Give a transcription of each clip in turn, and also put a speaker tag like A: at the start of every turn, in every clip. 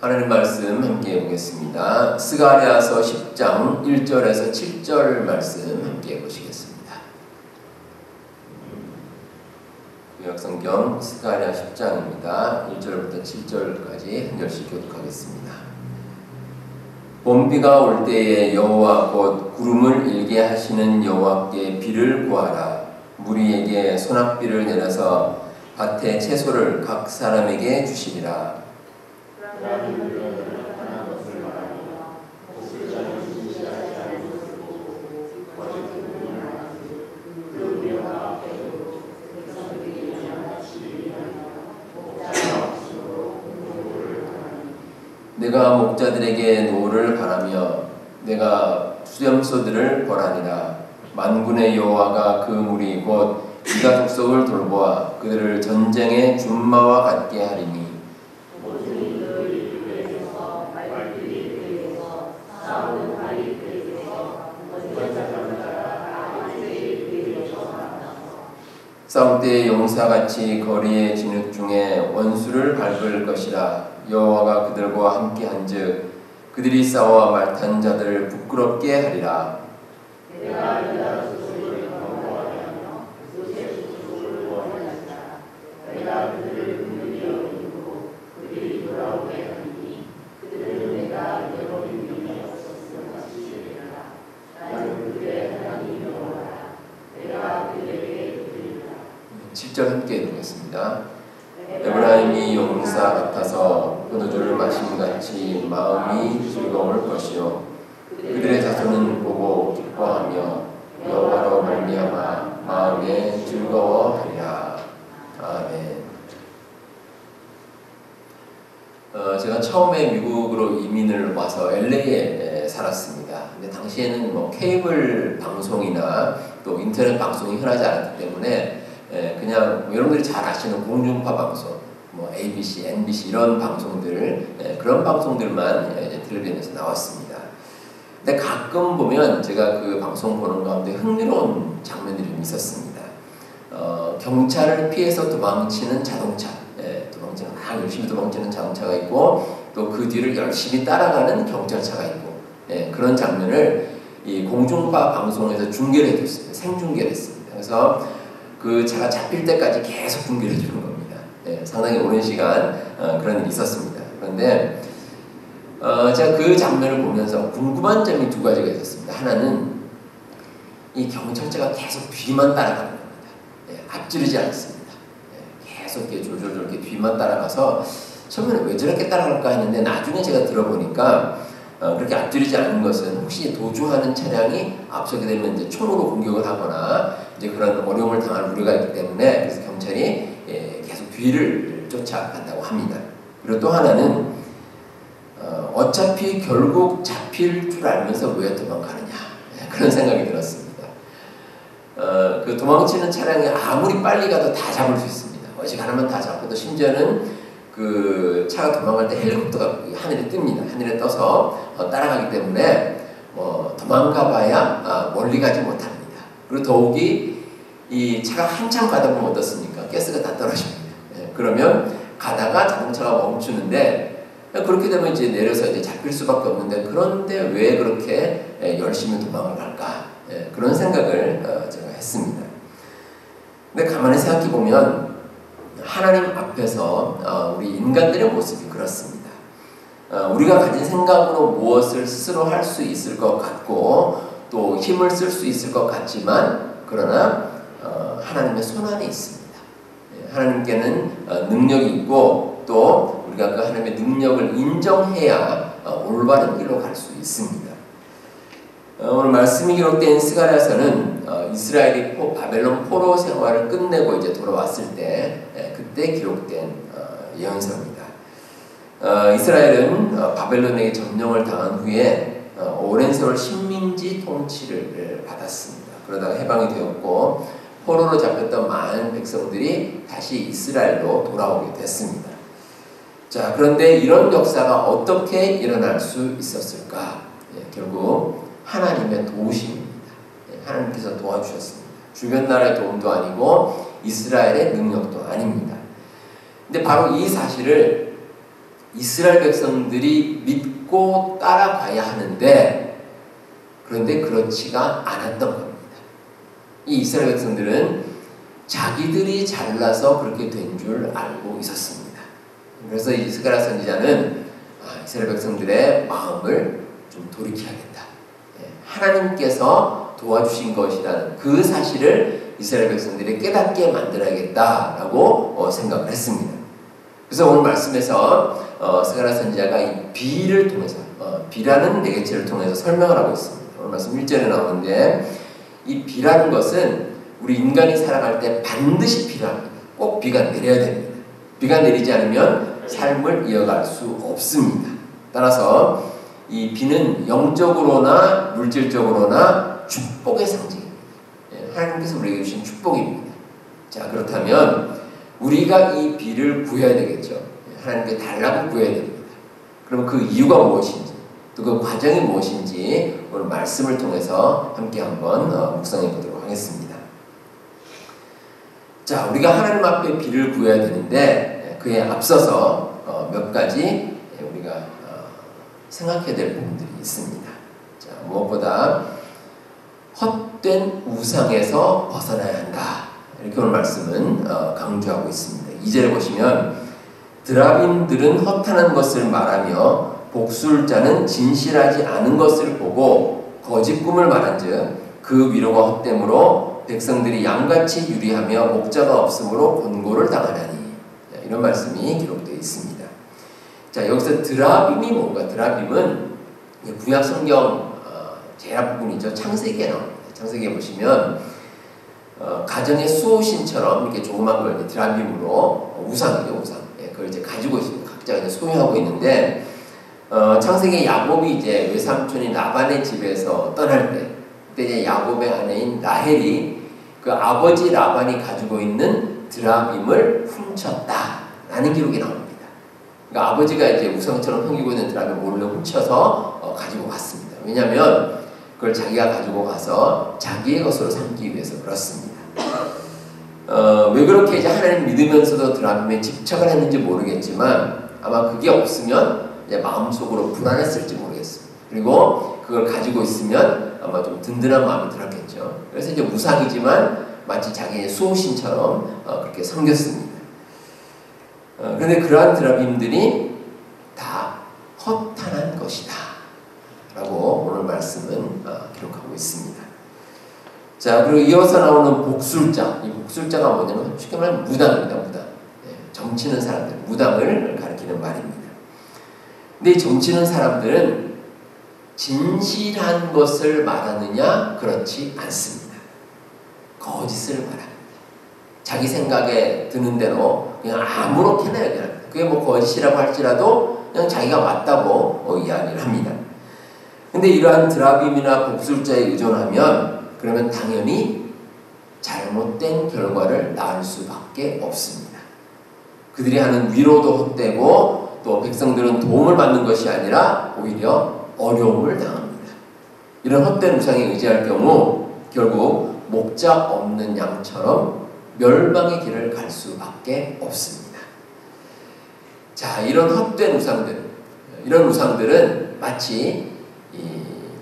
A: 하나님 말씀 함께 보겠습니다. 스가랴서 10장 1절에서 7절 말씀 함께 보시겠습니다. 구약성경 스가랴 10장입니다. 1절부터 7절까지 한 절씩 교독하겠습니다. 봄비가 올 때에 여호와 곧 구름을 일게 하시는 여호와께 비를 구하라. 무리에게 소낙비를 내려서 밭의 채소를 각 사람에게 주시리라. 내가 목자들에게 노를 바라며 내가 수렴소들을 벌하니라. 만군의 여호와가 그 무리 곧 이가 족속을 돌보아 그들을 전쟁의 준마와 같게 하리니 싸울 때 용사같이 거리의 진흙 중에 원수를 밟을 것이라. 여호와가 그들과 함께한즉 그들이 싸워 말탄 자들을 부끄럽게 하리라. 함께 읽겠습니다. 에브라임이 용사 같아서 포도주를 마심같이 마음이 즐거울 것이요 그들의 자손은 보고 기뻐하며 여호와로 말미암아 마음에 즐거워하리라. 아멘. 제가 처음에 미국으로 이민을 와서 LA에 살았습니다. 근데 당시에는 뭐 케이블 방송이나 또 인터넷 방송이 흔하지 않았기 때문에 그냥 여러분들이 잘 아시는 공중파 방송, 뭐 ABC, NBC 이런 방송들, 그런 방송들만 이제 텔레비전에서 나왔습니다. 근데 가끔 보면 제가 그 방송 보는 가운데 흥미로운 장면들이 좀 있었습니다. 경찰을 피해서 도망치는 자동차, 도망치는 열심히 도망치는 자동차가 있고 또 그 뒤를 열심히 따라가는 경찰차가 있고, 그런 장면을 이 공중파 방송에서 중계를 해줬습니다. 생중계를 했습니다. 그래서 그 차가 잡힐 때까지 계속 중계를 해주는 겁니다. 상당히 오랜 시간 그런 일이 있었습니다. 그런데 제가 그 장면을 보면서 궁금한 점이 두 가지가 있었습니다. 하나는 이 경찰차가 계속 뒤만 따라가는 겁니다. 앞지르지 않습니다. 계속 이렇게 졸졸 이렇게 뒤만 따라가서 처음에는 왜 저렇게 따라갈까 했는데 나중에 제가 들어보니까 그렇게 앞지르지 않는 것은 혹시 도주하는 차량이 앞서게 되면 이제 총으로 공격을 하거나 이제 그런 어려움을 당할 우려가 있기 때문에 그래서 경찰이 계속 뒤를 쫓아간다고 합니다. 그리고 또 하나는 어차피 결국 잡힐 줄 알면서 왜 도망가느냐 그런 생각이 들었습니다. 그 도망치는 차량이 아무리 빨리 가도 다 잡을 수 있습니다. 어지간하면 다 잡고 또 심지어는 그 차가 도망갈 때 헬리콥터가 하늘에 뜹니다. 하늘에 떠서 따라가기 때문에 도망가봐야 멀리 가지 못합니다. 그리고 더욱이 이 차가 한참 가다 보면 어떻습니까? 가스가 다 떨어집니다. 그러면 가다가 자동차가 멈추는데 그렇게 되면 이제 내려서 이제 잡힐 수밖에 없는데 그런데 왜 그렇게 열심히 도망을 갈까? 그런 생각을 제가 했습니다. 근데 가만히 생각해 보면 하나님 앞에서 우리 인간들의 모습이 그렇습니다. 우리가 가진 생각으로 무엇을 스스로 할 수 있을 것 같고 또 힘을 쓸 수 있을 것 같지만 그러나 하나님의 손안에 있습니다. 하나님께는 능력이 있고 또 우리가 그 하나님의 능력을 인정해야 올바른 길로 갈 수 있습니다. 오늘 말씀이 기록된 스가랴서는 이스라엘이 바벨론 포로 생활을 끝내고 이제 돌아왔을 때 그때 기록된 예언서입니다. 이스라엘은 바벨론에게 점령을 당한 후에 오랜 세월 식민지 통치를 받았습니다. 그러다가 해방이 되었고 포로로 잡혔던 많은 백성들이 다시 이스라엘로 돌아오게 됐습니다. 자, 그런데 이런 역사가 어떻게 일어날 수 있었을까? 결국 하나님의 도우심입니다. 하나님께서 도와주셨습니다. 주변 나라의 도움도 아니고 이스라엘의 능력도 아닙니다. 근데 바로 이 사실을 이스라엘 백성들이 믿고 따라가야 하는데 그런데 그렇지가 않았던 겁니다. 이 이스라엘 백성들은 자기들이 잘나서 그렇게 된 줄 알고 있었습니다. 그래서 스가랴 선지자는 이스라엘 백성들의 마음을 좀 돌이켜야겠다. 하나님께서 도와주신 것이라는 그 사실을 이스라엘 백성들이 깨닫게 만들어야겠다라고 생각을 했습니다. 그래서 오늘 말씀에서 스가랴 선지자가 이 비를 통해서 비라는 매개체를 통해서 설명을 하고 있습니다. 오늘 말씀 1절에 나오는데 이 비라는 것은 우리 인간이 살아갈 때 반드시 필요합니다. 꼭 비가 내려야 됩니다. 비가 내리지 않으면 삶을 이어갈 수 없습니다. 따라서 이 비는 영적으로나 물질적으로나 축복의 상징입니다. 하나님께서 우리에게 주신 축복입니다. 자, 그렇다면 우리가 이 비를 구해야 되겠죠. 하나님께 달라고 구해야 됩니다. 그럼 그 이유가 무엇인지 또 그 과정이 무엇인지 오늘 말씀을 통해서 함께 한번 묵상해 보도록 하겠습니다. 자, 우리가 하나님 앞에 비를 구해야 되는데 그에 앞서서 몇 가지 우리가 생각해야 될 부분들이 있습니다. 자, 무엇보다 헛된 우상에서 벗어나야 한다. 이렇게 오늘 말씀은 강조하고 있습니다. 2절에 보시면 드라빔들은 허탄한 것을 말하며 복술자는 진실하지 않은 것을 보고 거짓 꿈을 말한즉 그 위로가 헛됨으로 백성들이 양같이 유리하며 목자가 없으므로 권고를 당하나니. 이런 말씀이 기록되어 있습니다. 자, 여기서 드라빔이 뭔가? 드라빔은 구약 성경 제일 앞부분이죠. 창세기에 나옵니다. 창세기에 보시면 가정의 수호신처럼 이렇게 조그만 걸 드라빔으로 우상이죠, 우상. 그걸 이제 가지고 있습니다. 각자가 이제 소유하고 있는데 창세기 야곱이 이제 외삼촌인 라반의 집에서 떠날 때 그때 이제 야곱의 아내인 라헬이 그 아버지 라반이 가지고 있는 드라빔을 훔쳤다라는 기록이 나옵니다. 그러니까 아버지가 이제 우상처럼 섬기고 있는 드라빔을 몰래 훔쳐서 가지고 갔습니다. 왜냐하면 그걸 자기가 가지고 가서 자기의 것으로 삼기 위해서 그렇습니다. 왜 그렇게 이제 하나님 믿으면서도 드라빔에 집착을 했는지 모르겠지만 아마 그게 없으면 이제 마음속으로 불안했을지 모르겠습니다. 그리고 그걸 가지고 있으면 아마 좀 든든한 마음이 들었겠죠. 그래서 이제 우상이지만 마치 자기의 수호신처럼 그렇게 섬겼습니다. 그런데 그러한 드라빔들이 다 허탄한 것이다 라고 오늘 말씀은 기록하고 있습니다. 자, 그리고 이어서 나오는 복술자. 이 복술자가 뭐냐면 쉽게 말하면 무당입니다. 무당. 정치는 사람들, 무당을 가리키는 말입니다. 근데 이 정치는 사람들은 진실한 것을 말하느냐? 그렇지 않습니다. 거짓을 말합니다. 자기 생각에 드는 대로 그냥 아무렇게나 얘기합니다. 그게 뭐 거짓이라고 할지라도 그냥 자기가 맞다고 이야기를 합니다. 근데 이러한 드라빔이나 복술자에 의존하면 그러면 당연히 잘못된 결과를 낳을 수밖에 없습니다. 그들이 하는 위로도 헛되고 또 백성들은 도움을 받는 것이 아니라 오히려 어려움을 당합니다. 이런 헛된 우상에 의지할 경우 결국 목자 없는 양처럼 멸망의 길을 갈 수밖에 없습니다. 자, 이런 헛된 우상들, 이런 우상들은 마치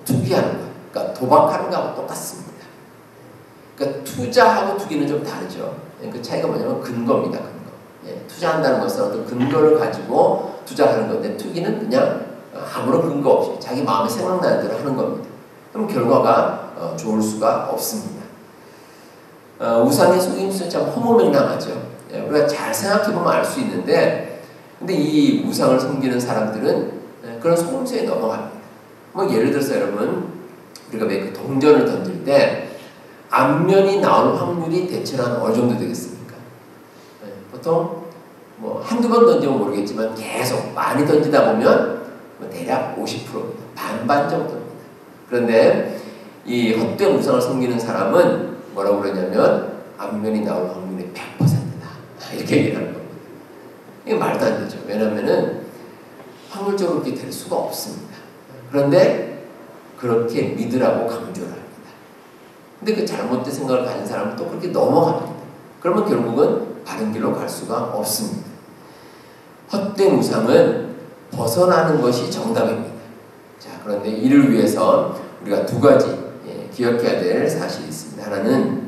A: 투기하는 것, 그러니까 도박하는 것하고 똑같습니다. 그러니까 투자하고 투기는 좀 다르죠. 그 차이가 뭐냐면 근거입니다. 근거. 투자한다는 것은 어떤 근거를 가지고 투자하는 건데 투기는 그냥 아무런 근거 없이 자기 마음에 생각나는 대로 하는 겁니다. 그럼 결과가 좋을 수가 없습니다. 우상의 속임수는 참 허무맹랑하죠. 우리가 잘 생각해보면 알 수 있는데 근데 이 우상을 섬기는 사람들은 그런 속임수에 넘어갑니다. 뭐 예를 들어서 여러분 우리가 왜 그 동전을 던질 때 앞면이 나올 확률이 대체로 한 어느 정도 되겠습니까? 보통 뭐 한두 번 던지면 모르겠지만 계속 많이 던지다 보면 대략 50%입니다. 반반 정도입니다. 그런데 이 헛된 우상을 섬기는 사람은 뭐라고 그러냐면 앞면이 나올 확률이 100%다. 이렇게 얘기를 하는 겁니다. 이게 말도 안 되죠. 왜냐면은 확률적으로 그렇게 될 수가 없습니다. 그런데 그렇게 믿으라고 강조를 합니다. 근데 그 잘못된 생각을 가진 사람은 또 그렇게 넘어갑니다. 그러면 결국은 바른 길로 갈 수가 없습니다. 헛된 우상은 벗어나는 것이 정답입니다. 자, 그런데 이를 위해서 우리가 두 가지 기억해야 될 사실이 있습니다. 하나는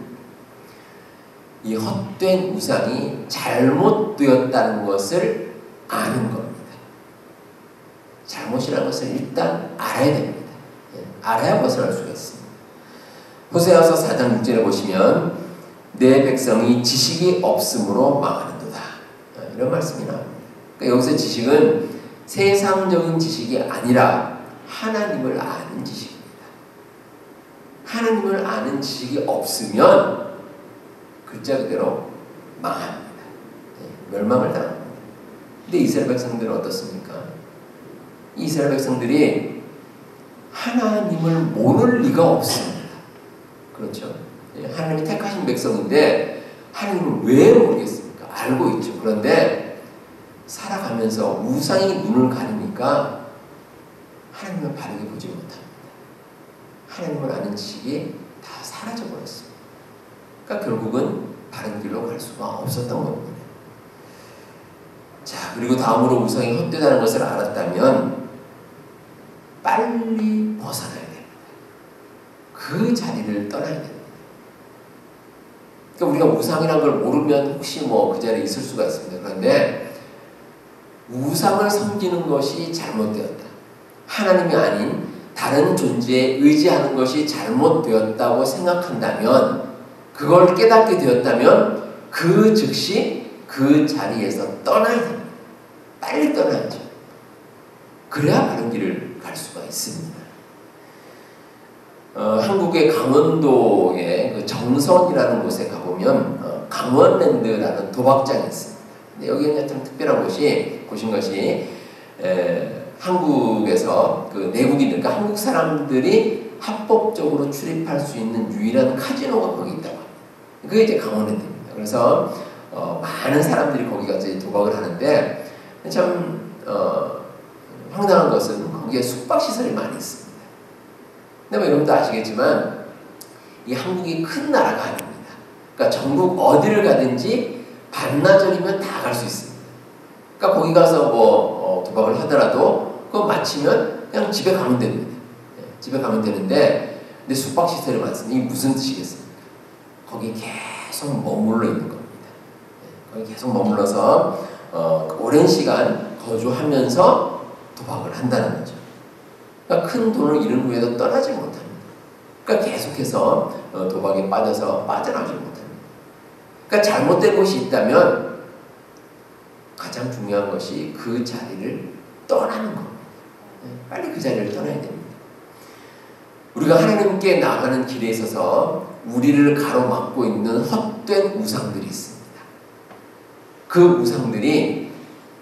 A: 이 헛된 우상이 잘못되었다는 것을 아는 겁니다. 잘못이라는 것을 일단 알아야 됩니다. 알아야 벗어날 수가 있습니다. 호세아서 4장 6절에 보시면 내 백성이 지식이 없으므로 망하는도다. 이런 말씀이 나옵니다. 그러니까 여기서 지식은 세상적인 지식이 아니라 하나님을 아는 지식입니다. 하나님을 아는 지식이 없으면 글자 그대로 망합니다. 멸망을 당합니다. 근데 이스라엘 백성들은 어떻습니까? 이스라엘 백성들이 하나님을 모를 리가 없습니다. 그렇죠? 하나님이 택하신 백성인데 하나님을 왜 모르겠습니까? 알고 있죠. 그런데 살아가면서 우상이 눈을 가리니까 하나님을 바르게 보지 못합니다. 하나님을 아는 지식이 다 사라져버렸습니다. 그러니까 결국은 바른 길로 갈 수가 없었던 겁니다. 자, 그리고 다음으로 우상이 헛되다는 것을 알았다면 빨리 벗어나야 됩니다. 그 자리를 떠나야 됩니다. 그러니까 우리가 우상이라는 걸 모르면 혹시 그 자리에 있을 수가 있습니다. 그런데 우상을 섬기는 것이 잘못되었다. 하나님이 아닌 다른 존재에 의지하는 것이 잘못되었다고 생각한다면, 그걸 깨닫게 되었다면 그 즉시 그 자리에서 떠나야 됩니다. 빨리 떠나야죠. 그래야 바른 길을 갈 수가 있습니다. 한국의 강원도의 그 정선이라는 곳에 가보면 강원랜드라는 도박장이 있습니다. 근데 여기는 참 특별한 곳인 것이 한국에서 그 내국인들, 그러니까 한국 사람들이 합법적으로 출입할 수 있는 유일한 카지노가 거기 있다고 합니다. 그게 이제 강원랜드입니다. 그래서 많은 사람들이 거기 가서 도박을 하는데 참 황당한 것은 거기에 숙박시설이 많이 있습니다. 근데 여러분도 아시겠지만 이 한국이 큰 나라가 아닙니다. 그러니까 전국 어디를 가든지 반나절이면 다 갈 수 있습니다. 그러니까 거기 가서 도박을 하더라도 그거 마치면 그냥 집에 가면 됩니다. 집에 가면 되는데, 근데 숙박시설이 많습니다. 이게 무슨 뜻이겠습니까? 거기 계속 머물러 있는 겁니다. 거기 계속 머물러서 오랜 시간 거주하면서 도박을 한다는 거죠. 그러니까 큰 돈을 잃은 후에도 떠나지 못합니다. 그러니까 계속해서 도박에 빠져서 빠져나오지 못합니다. 그러니까 잘못된 것이 있다면 가장 중요한 것이 그 자리를 떠나는 겁니다. 빨리 그 자리를 떠나야 됩니다. 우리가 하나님께 나가는 길에 있어서 우리를 가로막고 있는 헛된 우상들이 있습니다. 그 우상들이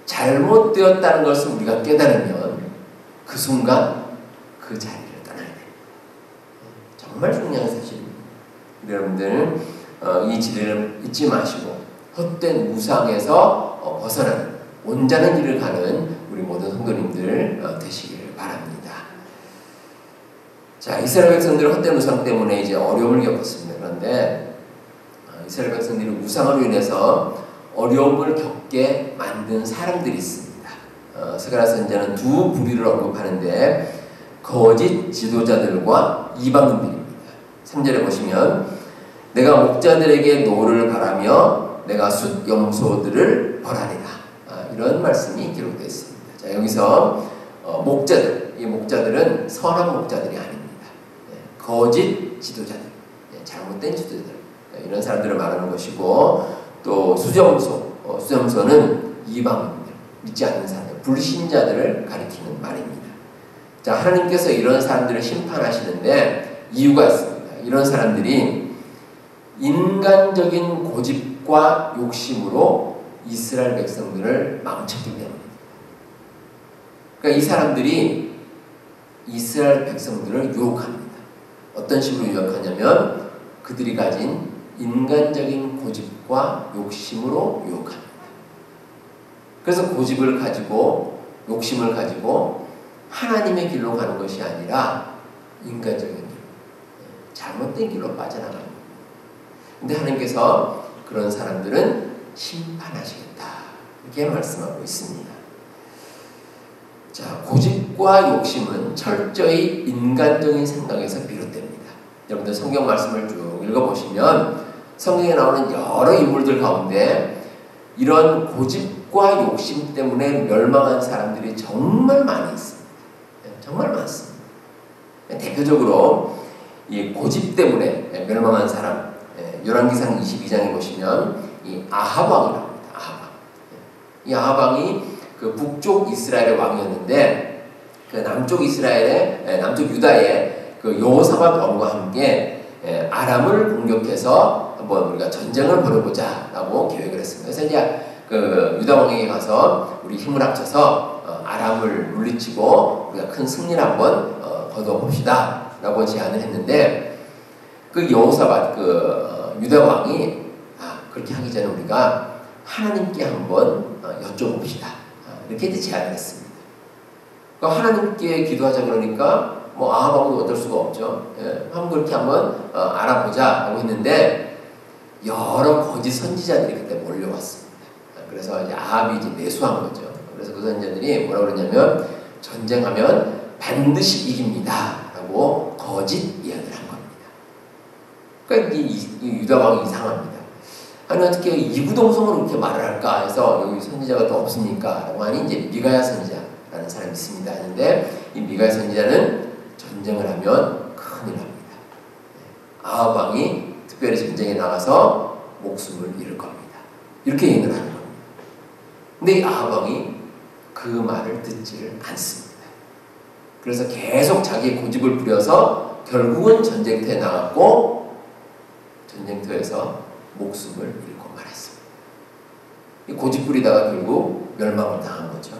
A: 잘못되었다는 것을 우리가 깨달으면 그 순간 그 자리를 떠나야 됩니다. 정말 중요한 사실입니다. 여러분들 이 진리를 잊지 마시고 헛된 우상에서 벗어나는 온전한 길을 가는 우리 모든 성도님들 되시기를 바랍니다. 자, 이스라엘 백성들은 헛된 우상 때문에 이제 어려움을 겪었습니다. 그런데 이스라엘 백성들이 우상으로 인해서 어려움을 겪게 만든 사람들이 있습니다. 스가랴 선지자는 두 부류를 언급하는데 거짓 지도자들과 이방인들입니다. 3절에 보시면 내가 목자들에게 노를 바라며 내가 숫 염소들을 벌하리라. 이런 말씀이 기록되어 있습니다. 자, 여기서 목자들, 이 목자들은 선한 목자들이 아닙니다. 거짓 지도자들, 잘못된 지도자들, 이런 사람들을 말하는 것이고, 또 수점소는 이방인들, 믿지 않는 사람들, 불신자들을 가리키는 말입니다. 자, 하나님께서 이런 사람들을 심판하시는데 이유가 있습니다. 이런 사람들이 인간적인 고집과 욕심으로 이스라엘 백성들을 망쳤기 때문입니다. 그러니까 이 사람들이 이스라엘 백성들을 유혹합니다. 어떤 식으로 유혹하냐면 그들이 가진 인간적인 고집과 욕심으로 유혹합니다. 그래서 고집을 가지고 욕심을 가지고 하나님의 길로 가는 것이 아니라 인간적인 길, 잘못된 길로 빠져나갑니다. 근데 하나님께서 그런 사람들은 심판하시겠다, 이렇게 말씀하고 있습니다. 자, 고집과 욕심은 철저히 인간적인 생각에서 비롯됩니다. 여러분들 성경 말씀을 쭉 읽어보시면 성경에 나오는 여러 인물들 가운데 이런 고집과 욕심 때문에 멸망한 사람들이 정말 많이 있습니다. 정말 많습니다. 대표적으로 이 고집 때문에 멸망한 사람, 열왕기상 22장에 보시면 이 아합 왕이라고 합니다. 아합 왕. 이 아합 왕이 그 북쪽 이스라엘의 왕이었는데 그 남쪽 이스라엘의 남쪽 유다의 그 여호사밧 왕과 함께 아람을 공격해서 한번 우리가 전쟁을 벌여보자라고 계획을 했습니다. 그래서 이제 그 유다 왕에게 가서 우리 힘을 합쳐서 아람을 물리치고 우리가 큰 승리를 한번 거두어 봅시다라고 제안을 했는데 그 여호사밧 그 유다 왕이 그렇게 하기 전에 우리가 하나님께 한번 여쭤봅시다. 이렇게 이제 제안을 했습니다. 그러니까 하나님께 기도하자 그러니까 뭐 아합 왕도 어쩔 수가 없죠. 한번 그렇게 한번 알아보자라고 했는데 여러 거짓 선지자들이 그때 몰려왔습니다. 그래서 이제 아합이 이제 매수한 거죠. 그래서 그 선지자들이 뭐라고 그러냐면 전쟁하면 반드시 이깁니다라고 거짓 예언을 한 겁니다. 그러니까 이 유다 왕이 이상합니다. 아니 어떻게 이구동성으로 이렇게 말을 할까 해서 여기 선지자가 또 없습니까? 라고 하니 이제 미가야 선지자라는 사람이 있습니다 하는데 이 미가야 선지자는 전쟁을 하면 큰일 납니다. 아합 왕이 특별히 전쟁에 나가서 목숨을 잃을 겁니다. 이렇게 예언을 하는 겁니다. 근데 이 아합 왕이 그 말을 듣지를 않습니다. 그래서 계속 자기의 고집을 부려서 결국은 전쟁터에 나갔고 전쟁터에서 목숨을 잃고 말았습니다. 이 고집 부리다가 결국 멸망을 당한 거죠.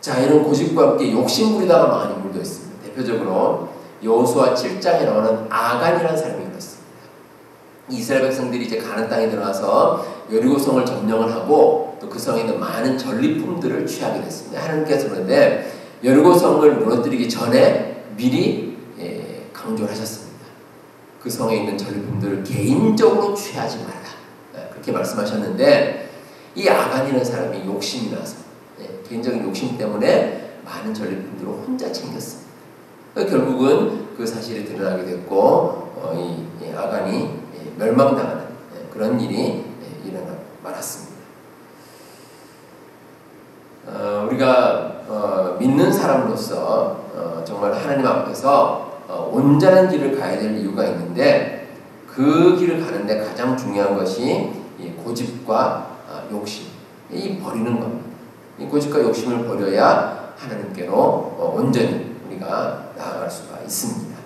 A: 자, 이런 고집과 함께 욕심 부리다가 망한 인물도 있습니다. 대표적으로 여호수아 7장에 나오는 아간이라는 사람이 그렇습니다. 이스라엘 백성들이 이제 가나안 땅에 들어가서 여리고성을 점령을 하고 또 그 성에 있는 많은 전리품들을 취하게 됐습니다. 하나님께서 그런데 여리고성을 무너뜨리기 전에 미리 강조를 하셨습니다. 그 성에 있는 전리품들을 개인적으로 취하지 말라. 그렇게 말씀하셨는데 이 아간이라는 사람이 욕심이 나서 개인적인 욕심 때문에 많은 전리품들을 혼자 챙겼습니다. 결국은 그 사실이 드러나게 됐고 이 아간이 멸망당하는 그런 일이 일어나 말았습니다. 우리가 믿는 사람으로서 정말 하나님 앞에서 온전한 길을 가야 될 이유가 있는데 그 길을 가는데 가장 중요한 것이 이 고집과 욕심, 이 버리는 겁니다. 이 고집과 욕심을 버려야 하나님께로 온전히 우리가 나아갈 수가 있습니다.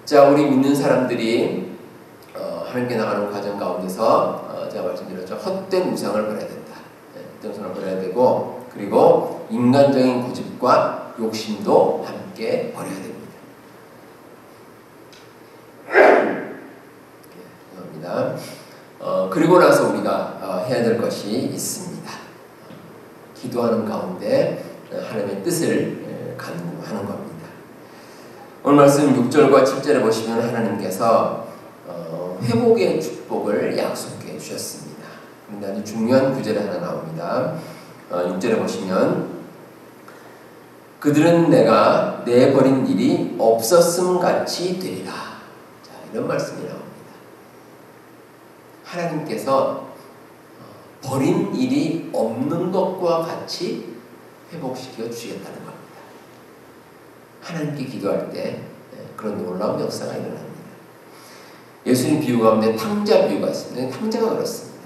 A: 자, 우리 믿는 사람들이 하나님께 나가는 과정 가운데서 제가 말씀드렸죠. 헛된 우상을 버려야 된다. 헛된 우상을 버려야 되고 그리고 인간적인 고집과 욕심도 함께 버려야 됩니다. 그리고 나서 우리가 해야 될 것이 있습니다. 기도하는 가운데 하나님의 뜻을 간구하는 겁니다. 오늘 말씀 6절과 7절에 보시면 하나님께서 회복의 축복을 약속해 주셨습니다. 그런데 아주 중요한 구절이 하나 나옵니다. 6절에 보시면 그들은 내가 내버린 일이 없었음 같이 되리라. 자, 이런 말씀이 나옵니다. 하나님께서 버린 일이 없는 것과 같이 회복시켜 주시겠다는 겁니다. 하나님께 기도할 때 그런 놀라운 역사가 일어납니다. 예수님 비유 가운데 탕자 비유가 있습니다. 탕자가 그렇습니다.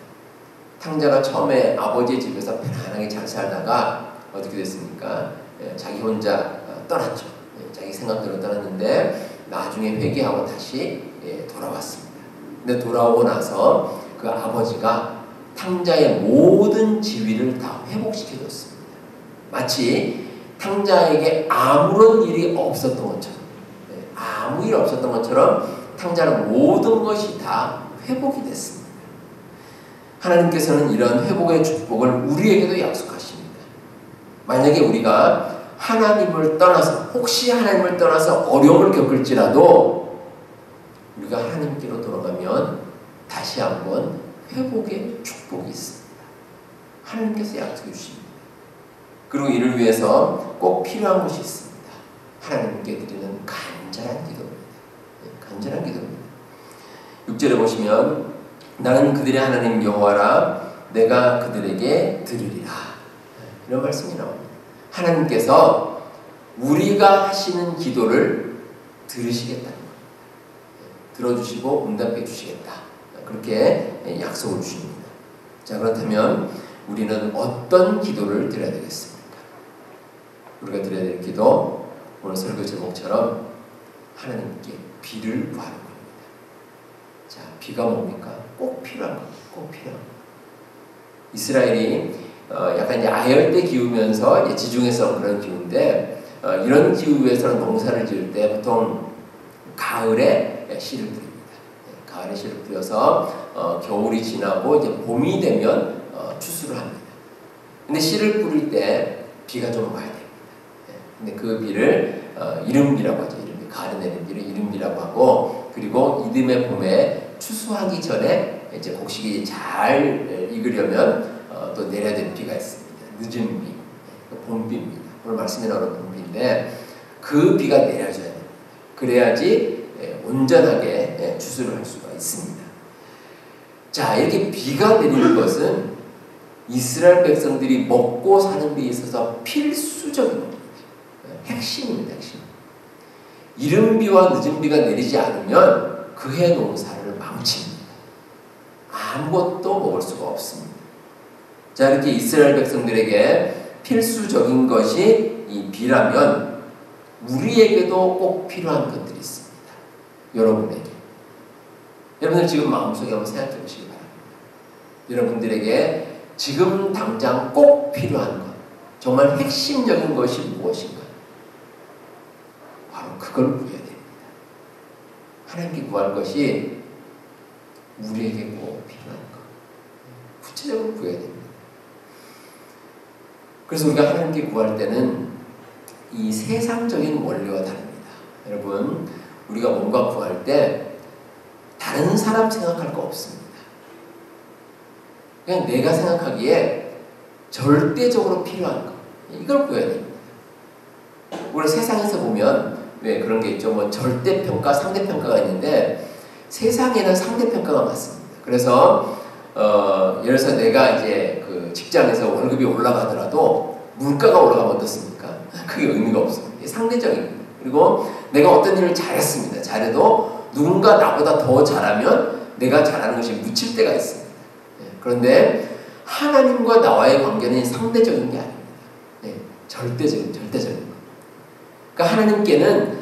A: 탕자가 처음에 아버지의 집에서 편안하게 잘 살다가 어떻게 됐습니까? 자기 혼자 떠났죠. 자기 생각대로 떠났는데 나중에 회개하고 다시 돌아왔습니다. 근데 돌아오고 나서 그 아버지가 탕자의 모든 지위를 다 회복시켜줬습니다. 마치 탕자에게 아무런 일이 없었던 것처럼, 아무 일 없었던 것처럼 탕자는 모든 것이 다 회복이 됐습니다. 하나님께서는 이런 회복의 축복을 우리에게도 약속하십니다. 만약에 우리가 하나님을 떠나서, 혹시 하나님을 떠나서 어려움을 겪을지라도 우리가 하나님께로 돌아가면 다시 한번 회복의 축복이 있습니다. 하나님께서 약속해 주십니다. 그리고 이를 위해서 꼭 필요한 것이 있습니다. 하나님께 드리는 간절한 기도입니다. 간절한 기도입니다. 6절에 보시면 나는 그들의 하나님 여호와라 내가 그들에게 들으리라. 이런 말씀이 나옵니다. 하나님께서 우리가 하시는 기도를 들으시겠다는 겁니다. 들어주시고 응답해 주시겠다. 그렇게 약속을 주십니다. 자, 그렇다면 우리는 어떤 기도를 드려야 되겠습니까? 우리가 드려야 될 기도, 오늘 설교 제목처럼 하나님께 비를 구하는 겁니다. 자, 비가 뭡니까? 꼭 필요한 겁니다. 꼭 필요한 겁니다. 이스라엘이 약간 이제 아열대 기후면서 이제 지중해성 그런 기후인데 이런 기후에서는 농사를 지을 때 보통 가을에 씨를 뿌립니다. 가을에 씨를 뿌려서 겨울이 지나고 이제 봄이 되면 추수를 합니다. 근데 씨를 뿌릴 때 비가 좀 와야 됩니다. 근데 그 비를 이른비라고 하죠. 이른비. 가을에 내리는 비를 이른비라고 하고, 그리고 이듬해 봄에 추수하기 전에 이제 곡식이 잘 익으려면 또 내려야 되는 비가 있습니다. 늦은 비, 봄비입니다. 오늘 말씀에 나오는 봄비인데 그 비가 내려줘야 됩니다. 그래야지 온전하게 추수를 할 수가 있습니다. 자, 이렇게 비가 내리는 것은 이스라엘 백성들이 먹고 사는 데 있어서 필수적인 겁니다. 핵심입니다. 핵심. 이른 비와 늦은 비가 내리지 않으면 그해 농사를 망칩니다. 아무것도 먹을 수가 없습니다. 자, 이렇게 이스라엘 백성들에게 필수적인 것이 이 비라면 우리에게도 꼭 필요한 것들이 있습니다. 여러분에게. 여러분들 지금 마음속에 한번 생각해 보시기 바랍니다. 여러분들에게 지금 당장 꼭 필요한 것, 정말 핵심적인 것이 무엇인가? 바로 그걸 구해야 됩니다. 하나님께 구할 것이 우리에게 꼭 필요한 것, 구체적으로 구해야 됩니다. 그래서 우리가 하나님께 구할 때는 이 세상적인 원리와 다릅니다. 여러분, 우리가 뭔가 구할 때 다른 사람 생각할 거 없습니다. 그냥 내가 생각하기에 절대적으로 필요한 거, 이걸 구해야 됩니다. 우리 세상에서 보면 왜 그런 게 있죠? 뭐 절대평가, 상대평가가 있는데 세상에는 상대평가가 많습니다. 그래서 예를 들어서 내가 이제 그 직장에서 월급이 올라가더라도 물가가 올라가면 어떻습니까? 그게 의미가 없습니다. 상대적입니다. 그리고 내가 어떤 일을 잘했습니다. 잘해도 누군가 나보다 더 잘하면 내가 잘하는 것이 묻힐 때가 있습니다. 그런데 하나님과 나와의 관계는 상대적인 게 아닙니다. 절대적인 것. 그러니까 하나님께는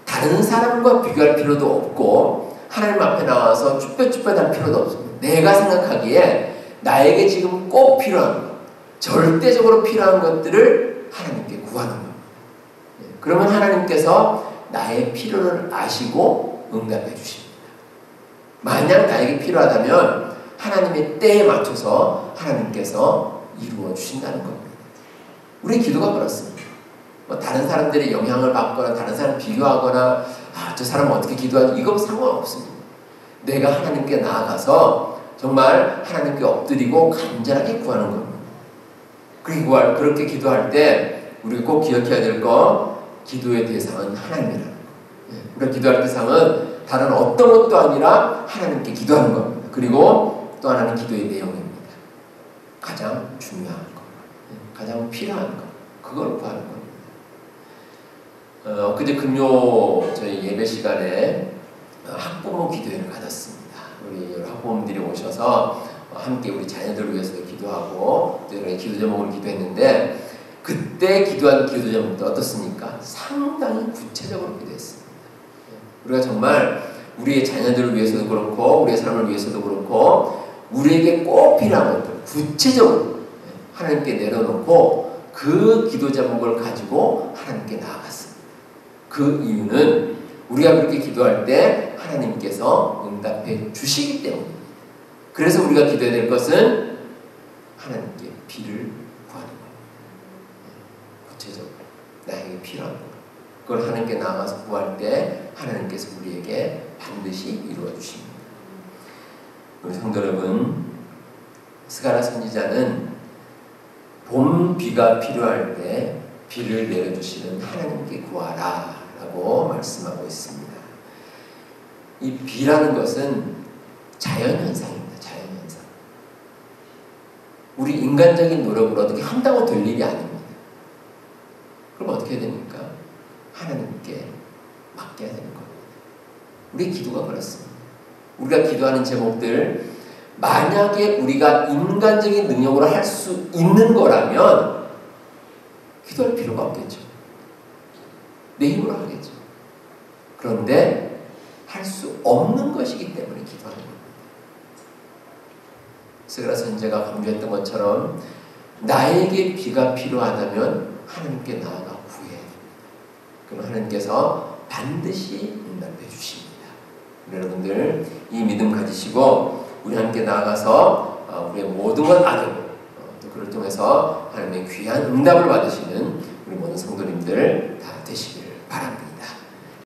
A: 다른 사람과 비교할 필요도 없고 하나님 앞에 나와서 쭈뼛쭈뼛할 필요도 없습니다. 내가 생각하기에 나에게 지금 꼭 필요한 것, 절대적으로 필요한 것들을 하나님께 구하는 겁니다. 그러면 하나님께서 나의 필요를 아시고 응답해 주십니다. 만약 나에게 필요하다면 하나님의 때에 맞춰서 하나님께서 이루어 주신다는 겁니다. 우리 기도가 그렇습니다. 다른 사람들의 영향을 받거나 다른 사람 비교하거나 저 사람은 어떻게 기도하지, 이건 상관없습니다. 내가 하나님께 나아가서 정말 하나님께 엎드리고 간절하게 구하는 겁니다. 그렇게 기도할 때 우리가 꼭 기억해야 될 거, 기도의 대상은 하나님이라는 거. 우리가 기도할 대상은 다른 어떤 것도 아니라 하나님께 기도하는 겁니다. 그리고 또 하나는 기도의 내용입니다. 가장 중요한 것, 가장 필요한 것, 그걸 구하는 겁니다. 그제 금요 저희 예배 시간에 학부모 기도회를 가졌습니다. 우리 학부모님들이 오셔서 함께 우리 자녀들을 위해서도 기도하고 또 여러 기도 제목을 기도했는데, 그때 기도한 기도 제목도 어떻습니까? 상당히 구체적으로 기도했습니다. 우리가 정말 우리의 자녀들을 위해서도 그렇고 우리의 삶을 위해서도 그렇고 우리에게 꼭 필요한 것들 구체적으로 하나님께 내려놓고 그 기도 제목을 가지고 하나님께 나아갔습니다. 그 이유는 우리가 그렇게 기도할 때 하나님께서 응답해 주시기 때문입니다. 그래서 우리가 기도해야 될 것은 하나님께 비를 구하는 겁니다. 구체적으로 나에게 필요한 것, 그걸 하나님께 나아가서 구할 때 하나님께서 우리에게 반드시 이루어 주십니다. 우리 성도 여러분, 스가랴 선지자는 봄 비가 필요할 때 비를 내려주시는 하나님께 구하라 라고 말씀하고 있습니다. 이 비라는 것은 자연현상입니다. 자연현상. 우리 인간적인 노력으로 어떻게 한다고 될 일이 아닙니다. 그럼 어떻게 해야 됩니까? 하나님께 맡겨야 되는 겁니다. 우리 기도가 그렇습니다. 우리가 기도하는 제목들, 만약에 우리가 인간적인 능력으로 할 수 있는 거라면 기도할 필요가 없겠죠. 내 힘으로 하겠죠. 그런데 할 수 없는 것이기 때문에 기도하는 겁니다. 스가랴 선지자가 강조했던 것처럼 나에게 비가 필요하다면 하나님께 나아가 구해야 됩니다. 그럼 하나님께서 반드시 응답해 주십니다. 여러분들 이 믿음 가지시고 우리 함께 나아가서 우리의 모든 것 아는 또 그를 통해서 하나님의 귀한 응답을 받으시는